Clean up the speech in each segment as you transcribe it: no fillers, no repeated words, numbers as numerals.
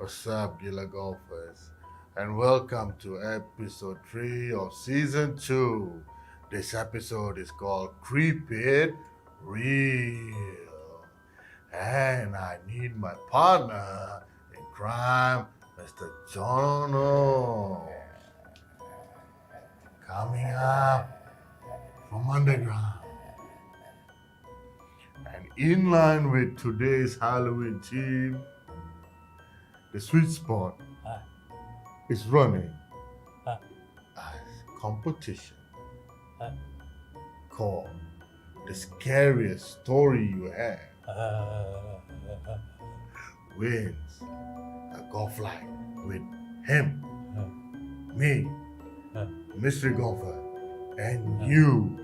What's up, Gila golfers? And welcome to episode 3 of season 2. This episode is called Creep It Real. And I need my partner in crime, Mr. Jon. Coming up from underground. And in line with today's Halloween theme, the sweet spot is running a competition called The Scariest Story You Have wins a golf flight with him, me, mystery golfer, and you.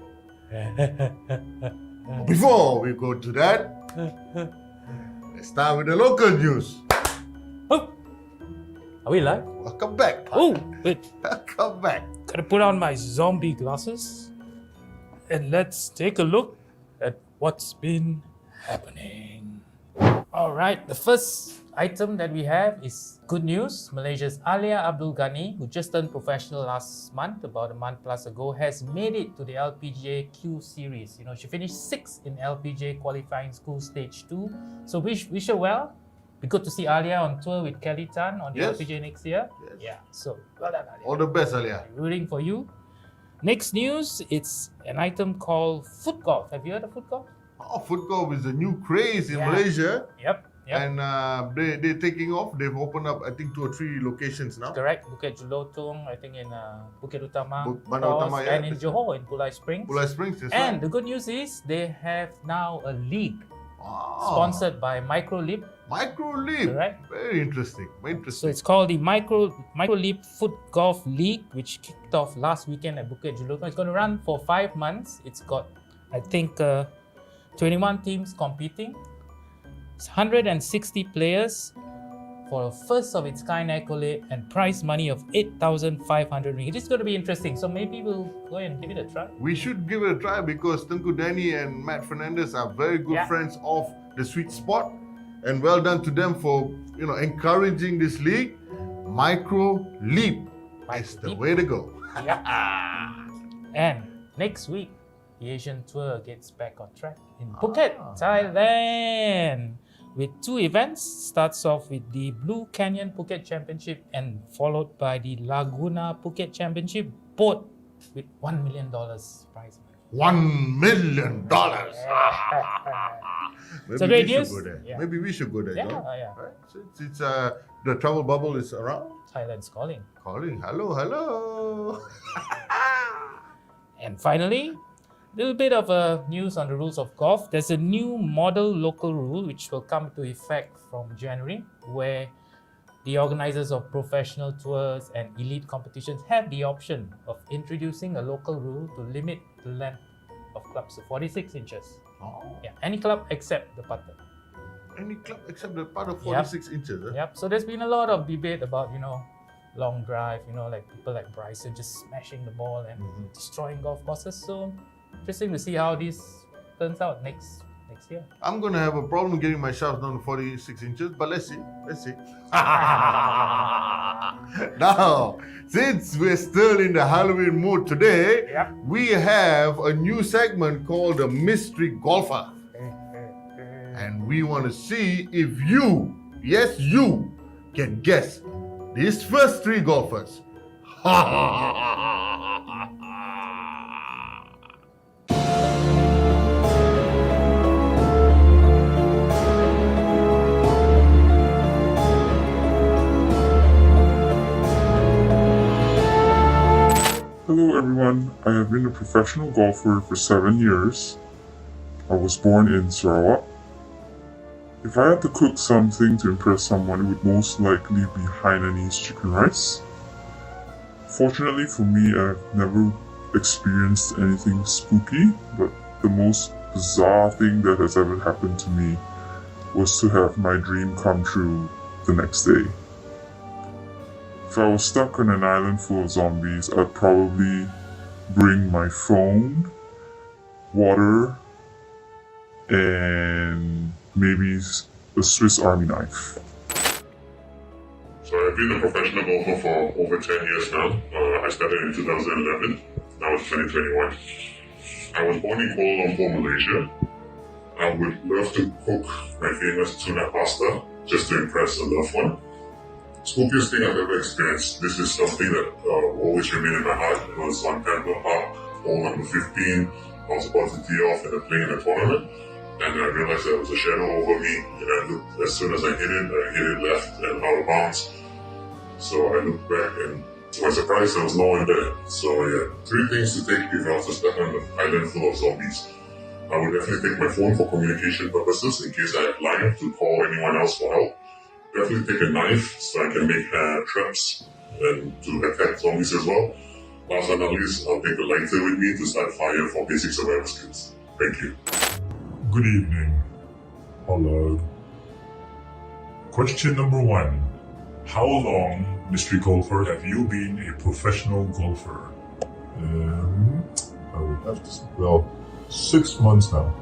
Before we go to that, let's start with the local news. Oh, are we live? Welcome back. Oh, wait. Welcome back. Gotta put on my zombie glasses and let's take a look at what's been happening. All right, the first item that we have is good news. Malaysia's Alia Abdul Ghani, who just turned professional last month, about a month plus ago, has made it to the LPGA Q Series. You know, she finished 6th in LPGA qualifying school stage 2. So wish her well. Be good to see Alia on tour with Kelly Tan on the LPGA next year. Yes. Yeah, so well done, Alia. All the best, Alia. Rooting for you. Next news, it's an item called foot golf. Have you heard of foot golf? Oh, foot golf is a new craze in Malaysia. Yep. And they're taking off. They've opened up, I think, 2 or 3 locations now. Correct. Bukit Jelutong, I think in Bukit Utama, Bandar Utama, and in Johor, in Pulai Springs. Pulai Springs, that's And right. the good news is they have now a league Wow. sponsored by Microlib. Microlib. Correct. Very interesting. Very So interesting. it's called the Microlib Foot Golf League, which kicked off last weekend at Bukit Jelutong. It's going to run for 5 months. It's got, I think, 21 teams competing. It's 160 players for a first of its kind accolade and prize money of 8,500 ringgit. It's going to be interesting. So maybe we'll go and give it a try. We should give it a try because Tengku Danny and Matt Fernandez are very good friends of the sweet spot. And well done to them for encouraging this league. Micro Leap is the way to go. And next week, the Asian Tour gets back on track in Phuket, Thailand. With 2 events, starts off with the Blue Canyon Phuket Championship and followed by the Laguna Phuket Championship, both with $1 million prize money. $1 million. So great news. Maybe we should go there. John. Yeah. Right? So it's the travel bubble is around. Thailand's calling. Hello. And finally, a little bit of news on the rules of golf. There's a new model local rule which will come into effect from January, where the organizers of professional tours and elite competitions have the option of introducing a local rule to limit the length of clubs to 46 inches. Oh. Yeah, any club except the putter. Any club except the part of 46 inches. Eh? Yep. So there's been a lot of debate about, long drive, like people like Bryson just smashing the ball and destroying golf courses. So interesting to see how this turns out next year. I'm gonna have a problem getting my shafts down to 46 inches, but let's see. Now, since we're still in the Halloween mood today, we have a new segment called the Mystery Golfer. And we want to see if you can guess these first 3 golfers. Hello everyone, I have been a professional golfer for 7 years. I was born in Sarawak. If I had to cook something to impress someone, it would most likely be Hainanese chicken rice. Fortunately for me, I've never experienced anything spooky, but the most bizarre thing that has ever happened to me was to have my dream come true the next day. If I was stuck on an island full of zombies, I'd probably bring my phone, water, and maybe a Swiss Army knife. been a professional golfer for over 10 years now. I started in 2011. Now it's 2021. I was born in Kuala Lumpur, Malaysia. I would love to cook my famous tuna pasta just to impress a loved one. Spookiest thing I've ever experienced. This is something that will always remain in my heart. It was on Pamper Park, hole number 15. I was about to tee off and playing in a tournament. And I realized there was a shadow over me. And I looked, as soon as I hit it left and out of bounds. So I looked back and to my surprise, there was no one there. So yeah, 3 things to take if I was stuck on an island full of zombies. I would definitely take my phone for communication purposes in case I have line to call anyone else for help. Definitely take a knife so I can make traps and to attack zombies as well. Last but not least, I'll take a lighter with me to start fire for basic survival skills. Thank you. Good evening. Hello. Question number 1. How long, mystery golfer, have you been a professional golfer? I would have to, 6 months now.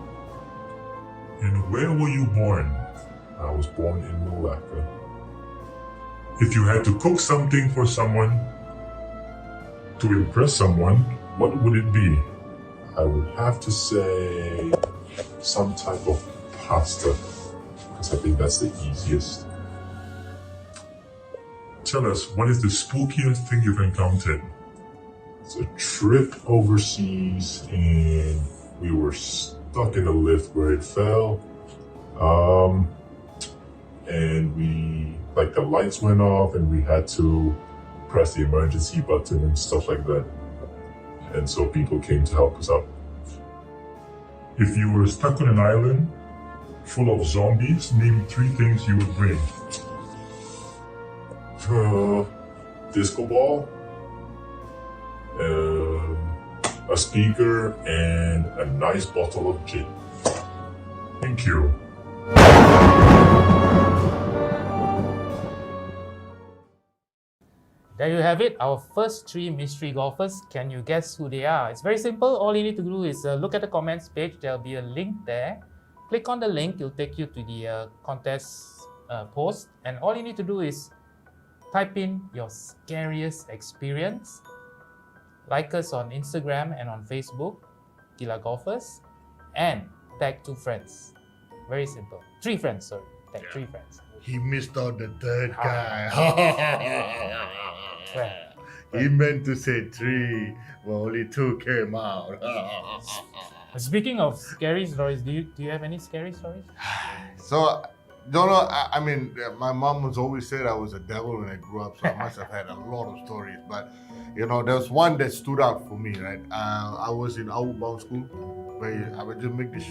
And where were you born? I was born in Malacca. If you had to cook something for someone, to impress someone, what would it be? I would have to say some type of pasta, because I think that's the easiest. Tell us, what is the spookiest thing you've encountered? It's a trip overseas and we were stuck in a lift where it fell. And the lights went off and we had to press the emergency button and stuff like that. And so people came to help us out. If you were stuck on an island full of zombies, name 3 things you would bring. Disco ball, a speaker, and a nice bottle of gin. Thank you. There you have it, our first 3 mystery golfers. Can you guess who they are? It's very simple. All you need to do is look at the comments page. There'll be a link there. Click on the link, it'll take you to the contest post. And all you need to do is type in your scariest experience. Like us on Instagram and on Facebook, Gila Golfers, and tag 2 friends. Very simple. 3 friends, sorry. Tag 3 friends. He missed out the third guy. He meant to say 3, but only 2 came out. Speaking of scary stories, do you have any scary stories? So, don't know. I mean, my mom was always said I was a devil when I grew up, so I must have had a lot of stories. But there's one that stood out for me. Right, I was in outbound school, where I would just make this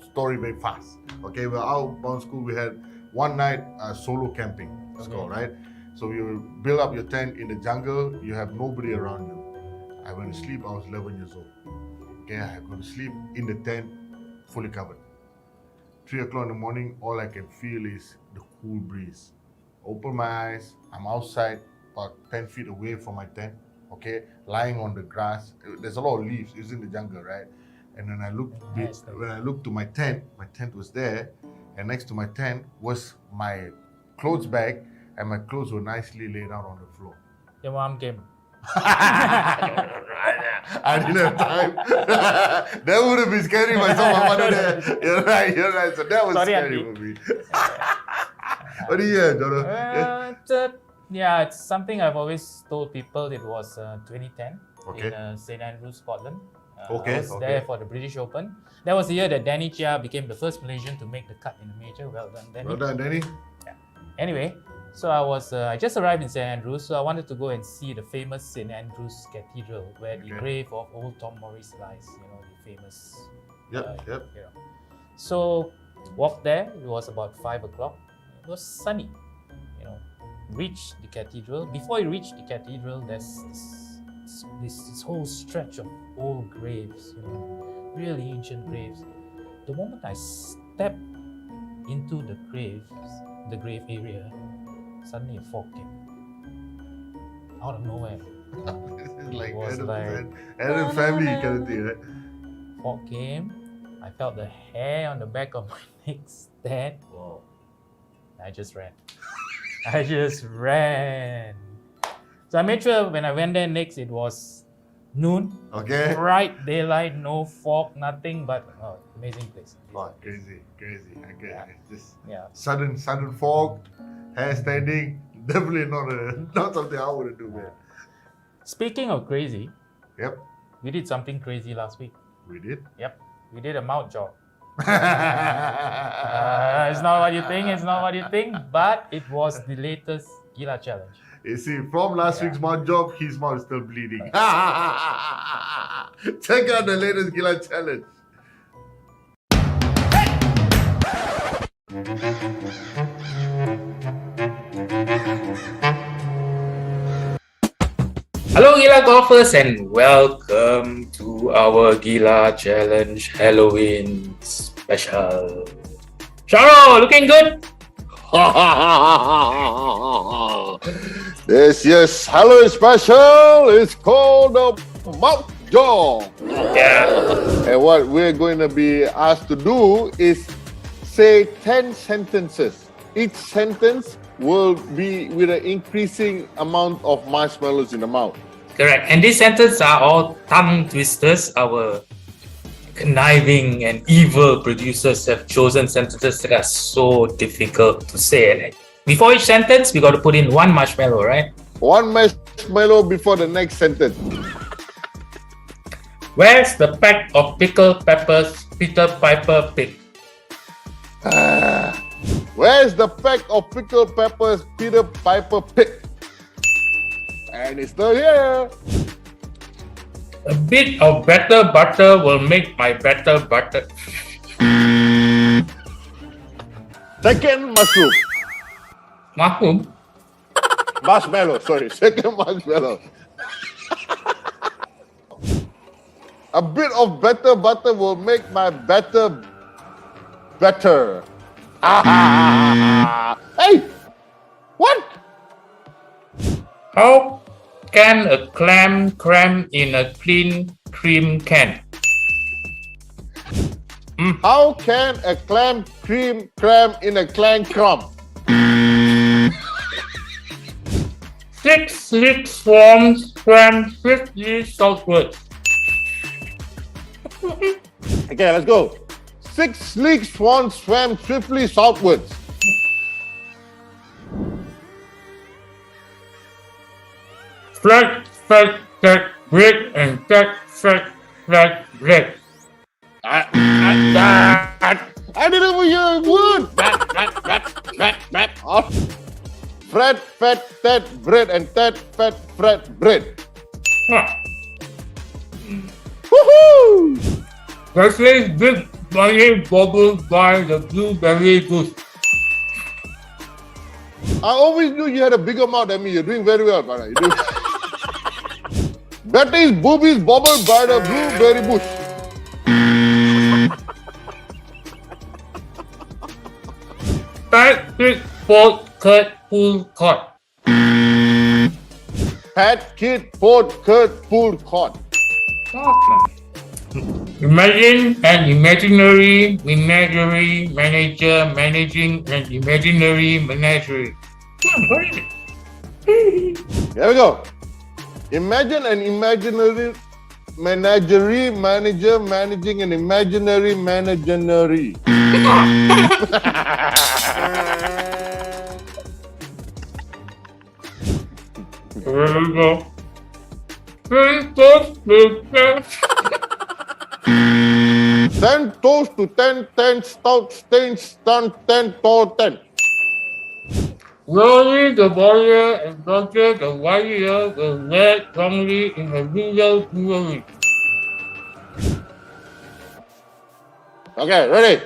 story very fast. Okay, well, outbound school we had one night solo camping. It's called, right? So you build up your tent in the jungle. You have nobody around you. I went to sleep. I was 11 years old. Okay, I go to sleep in the tent, fully covered. 3 o'clock in the morning, all I can feel is the cool breeze. Open my eyes, I'm outside, about 10 feet away from my tent, okay, lying on the grass. There's a lot of leaves, it's in the jungle, right? And then when I looked to my tent was there, and next to my tent was my clothes bag, and my clothes were nicely laid out on the floor. Your mom came. I didn't have time. That would have been scary if I saw my mother there. You're right. So that was scary for me. What do you have, Jonah? Yeah, it's something I've always told people. It was 2010 Okay. in St. Andrews, Scotland. I Okay. was there for the British Open. That was the year that Danny Chia became the first Malaysian to make the cut in the major. Well done, Danny. Well done, Danny. Yeah. Anyway, so I just arrived in St. Andrews, so I wanted to go and see the famous St. Andrews Cathedral, where the grave of old Tom Morris lies. The famous. Yep. So walked there. It was about 5 o'clock. It was sunny. Reached the cathedral. Before you reach the cathedral, there's this whole stretch of old graves. Really ancient graves. The moment I stepped into the grave area, suddenly a fog came out of nowhere. This is like Was Adam family kind of thing, right? Fog came. I felt the hair on the back of my neck stand. Wow. I just ran. I just ran. So I made sure when I went there next, it was noon, Okay. bright daylight, no fog, nothing but amazing place. Wow, crazy. Okay. Yeah. Just Yeah. sudden fog, hair standing. Definitely not something I would do, man. Speaking of crazy, Yep, we did something crazy last week. we did. Yep, we did a mouth job. It's not what you think, but it was the latest Gila challenge. You see, from last week's mouth job, his mouth is still bleeding. Check out the latest Gila challenge. Hello Gila golfers and welcome to our Gila Challenge Halloween special. Sharo, looking good? This year's Halloween special is called the Mouth Job. Yeah. And what we're going to be asked to do is say 10 sentences. Each sentence will be with an increasing amount of marshmallows in the mouth. Correct. And these sentences are all tongue twisters. Our conniving and evil producers have chosen sentences that are so difficult to say. Like, before each sentence, we got to put in one marshmallow, right? One marshmallow before the next sentence. Where's the pack of pickled peppers Peter Piper picked? Where's the pack of pickled peppers Peter Piper picked? And it's still here. A bit of better butter will make my better butter. Second mushroom. Mushroom? Marshmallow, sorry. Second marshmallow. A bit of better butter will make my batter better. Hey! What? How can a clam cram in a clean cream can? How can a clam cream cram in a clam crumb? 6 sleek swans swam swiftly southward. Okay, let's go. 6 sleek swans swam swiftly southwards. Flat, fat, fat, bread, and fat, fat, fat, bread. I didn't know you were good. Fat, fat, fat, bread, and fat, fat, fat, bread. Huh. Woohoo! Presley's big bunny bubbled by the blueberry bush. I always knew you had a bigger mouth than me. You're doing very well, brother. Betty's boobies bobbled by the blueberry bush. Fat, thick, pork, cut, pull, caught. Fat kid, poured, curd, pulled, caught. Imagine an imaginary menagerie manager managing an imaginary menagerie. Here we go. Imagine an imaginary menagerie manager managing an imaginary menagerie. There we go. 10 toes to 10 stout stains stunned 10 tall 10. Rory the warrior and Roger the warrior were led strongly in a rural brewery. Okay, ready?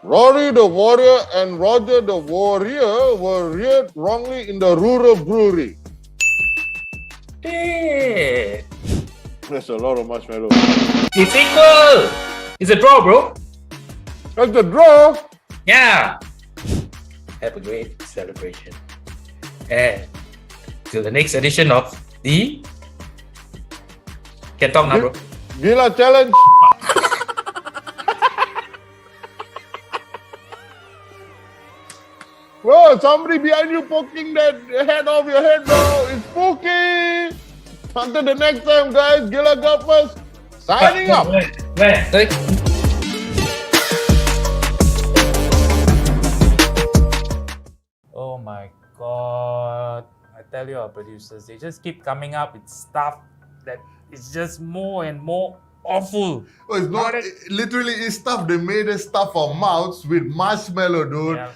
Rory the warrior and Roger the warrior were reared wrongly in the rural brewery. Hey, There's a lot of marshmallow. it's equal. It's a draw, bro. That's the draw. Yeah. Have a great celebration. And till the next edition of the Can Talk Now, bro. Gila challenge. Bro, somebody behind you poking that head off your head, bro. It's spooky. Until the next time, guys. Gila Golfers signing up. Where? Oh my god. I tell you, our producers, they just keep coming up with stuff that is just more and more awful. Oh, it's not. Literally, it's stuff they made us stuff our mouths with marshmallow, dude. Yeah.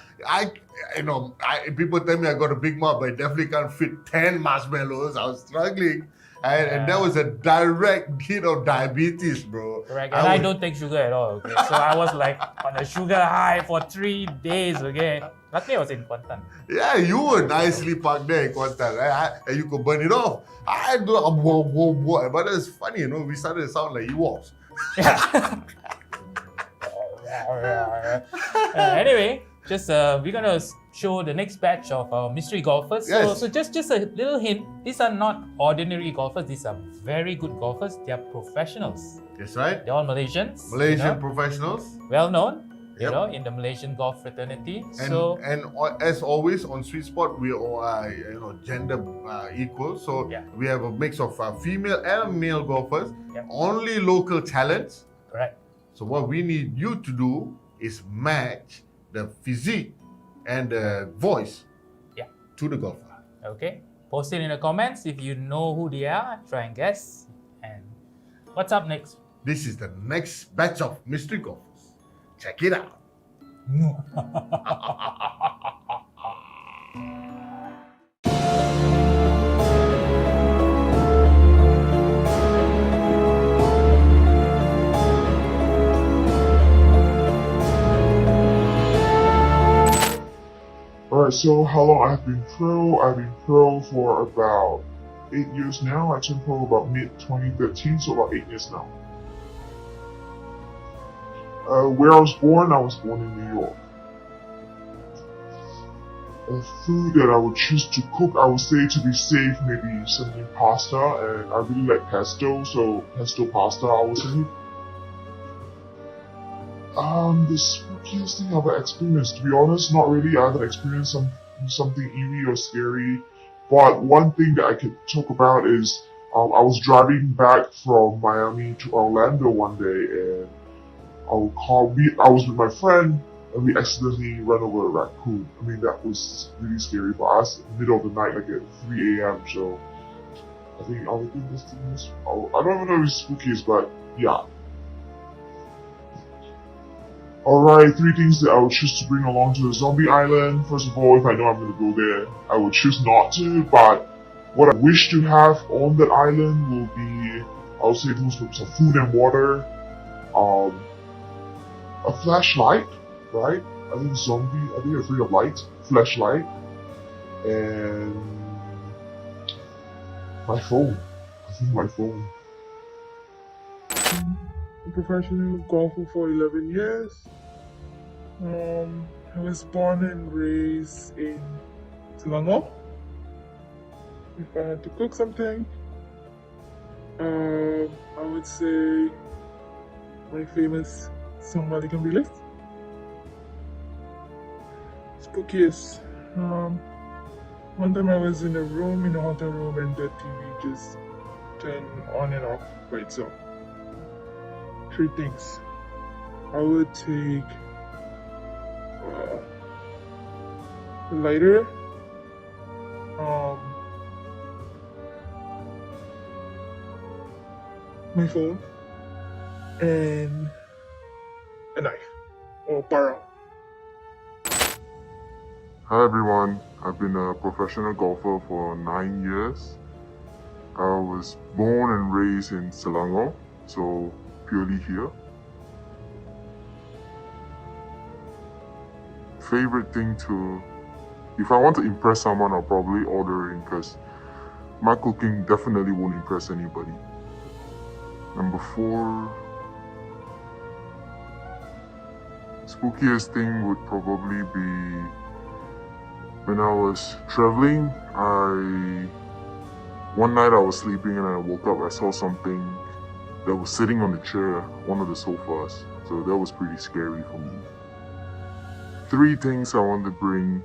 People tell me I got a big mouth, but I definitely can't fit 10 marshmallows. I was struggling. And that was a direct hit of diabetes, bro. Correct. And I don't take sugar at all, okay? So I was like on a sugar high for 3 days, okay? Luckily I was in Kuantan. Yeah, you were nicely parked there in Kuantan, right? And you could burn it off. I do a whoa. But it's funny, you know, we started to sound like Ewoks. Anyway, just we're gonna show the next batch of our mystery golfers. Yes. So just a little hint. These are not ordinary golfers. These are very good golfers. They are professionals. That's right. They're all Malaysians. Malaysian professionals. Well known. You Yep. know, in the Malaysian golf fraternity. And as always on Sweet Spot, we are gender equal. So Yeah. we have a mix of female and male golfers. Yep. Only local talents. Correct. So what we need you to do is match the physique and the voice Yeah. to the golfer. Okay. Post it in the comments if you know who they are. Try and guess. And what's up next? This is the next batch of mystery golfers. Check it out. Alright, so how long I've been pro? I've been pro for about 8 years now. I turned pro about mid-2013, so about 8 years now. Where I was born in New York. A food that I would choose to cook, I would say to be safe, maybe something pasta, and I really like pesto, so pesto pasta I would say. The spookiest thing I've ever experienced, to be honest, not really. I haven't experienced something eerie or scary, but one thing that I could talk about is I was driving back from Miami to Orlando one day, and I was with my friend, and we accidentally ran over a raccoon. I mean, that was really scary for us in the middle of the night, like at 3 a.m. So I think this thing is, I don't even know if it's spookiest, but yeah. Alright, 3 things that I would choose to bring along to the zombie island. First of all, if I know I'm going to go there, I would choose not to, but what I wish to have on that island will be, I would say, some food and water, a flashlight, right? I think they're afraid of light. Flashlight. And my phone. I think my phone. I'm a professional golfer for 11 years. I was born and raised in Selangor. If I had to cook something, I would say my famous Somalican Village. Spookiest. One time I was in a hotel room, and the TV just turned on and off by itself. 3 things. I would take a lighter, my phone, and a knife or barrel. Hi everyone, I've been a professional golfer for 9 years. I was born and raised in Selangor, so purely here. Favorite thing if I want to impress someone, I'll probably order in, because my cooking definitely won't impress anybody. Number 4, spookiest thing would probably be when I was traveling. One night I was sleeping and I woke up, I saw something that was sitting on the chair, one of the sofas. So that was pretty scary for me. 3 things I want to bring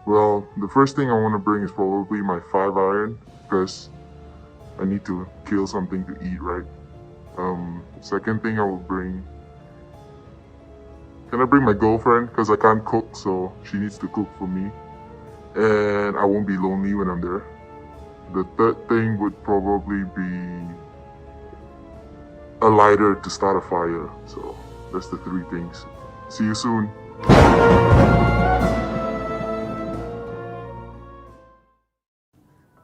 Well, the first thing I want to bring is probably my 5-iron because I need to kill something to eat, right? Second thing I will bring. Can I bring my girlfriend? Because I can't cook, so she needs to cook for me. And I won't be lonely when I'm there. The third thing would probably be a lighter to start a fire. So that's the 3 things. See you soon.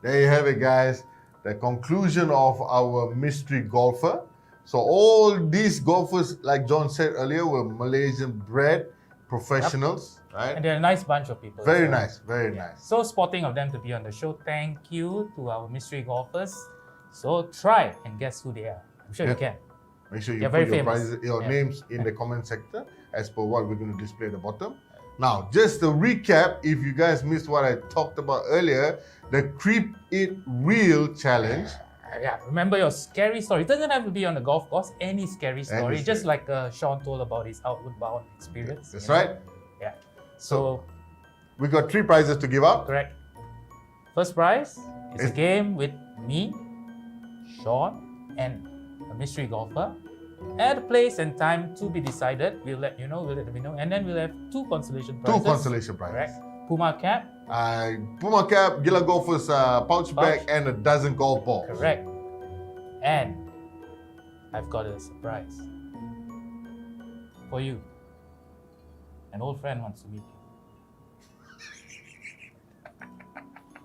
There you have it, guys. The conclusion of our mystery golfer. So all these golfers, like John said earlier, were Malaysian-bred professionals, right? And they're a nice bunch of people. Very so- nice, very nice. So sporting of them to be on the show. Thank you to our mystery golfers. So try and guess who they are. I'm sure you Yeah. can. Make sure you They're put very your, famous. prizes, your Yeah. names in the comment sector as per what we're going to display at the bottom. Now, just to recap, if you guys missed what I talked about earlier, the Creep It Real challenge. Yeah, remember your scary story. It doesn't have to be on the golf course. Any scary story, just scary. like Sean told about his outward bound experience. That's you know? right. Yeah. So We got 3 prizes to give out. correct. First prize is a It's- game with me, Sean, and a mystery golfer. At a place and time to be decided. We'll let you know. We'll let me know, and then we'll have 2 consolation 2 prizes. consolation prizes. Correct. Puma cap. Puma cap, Gila Golfers pouch bag, and a dozen golf balls. Correct. And I've got a surprise for you. An old friend wants to meet you.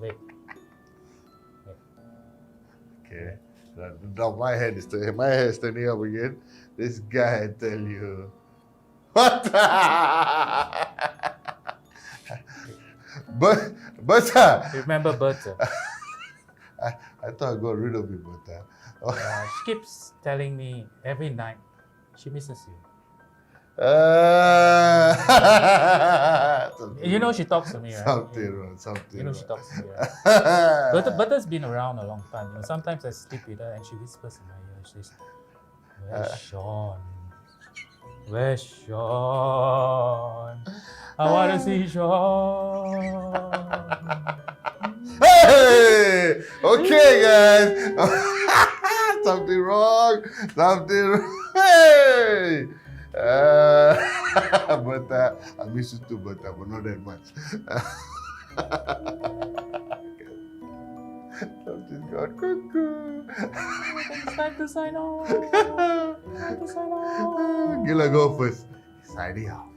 Wait. Okay. Now my head is turning up again. This guy, I tell you. What? but Remember Bertha? I thought I got rid of you, but She keeps telling me every night she misses you. You know she talks to me, right? Something wrong. You know she talks to me, right? Bertha's been around a long time. You know, sometimes I sleep with her and she whispers in my ear. She says, "Where's Sean? Where's Sean? I want to see Sean." Hey! Okay, guys. Something wrong. Hey! But I miss you too, but not that much. Something got cuckoo. It's time to sign off. Time to sign off. Gila go first. Signing out.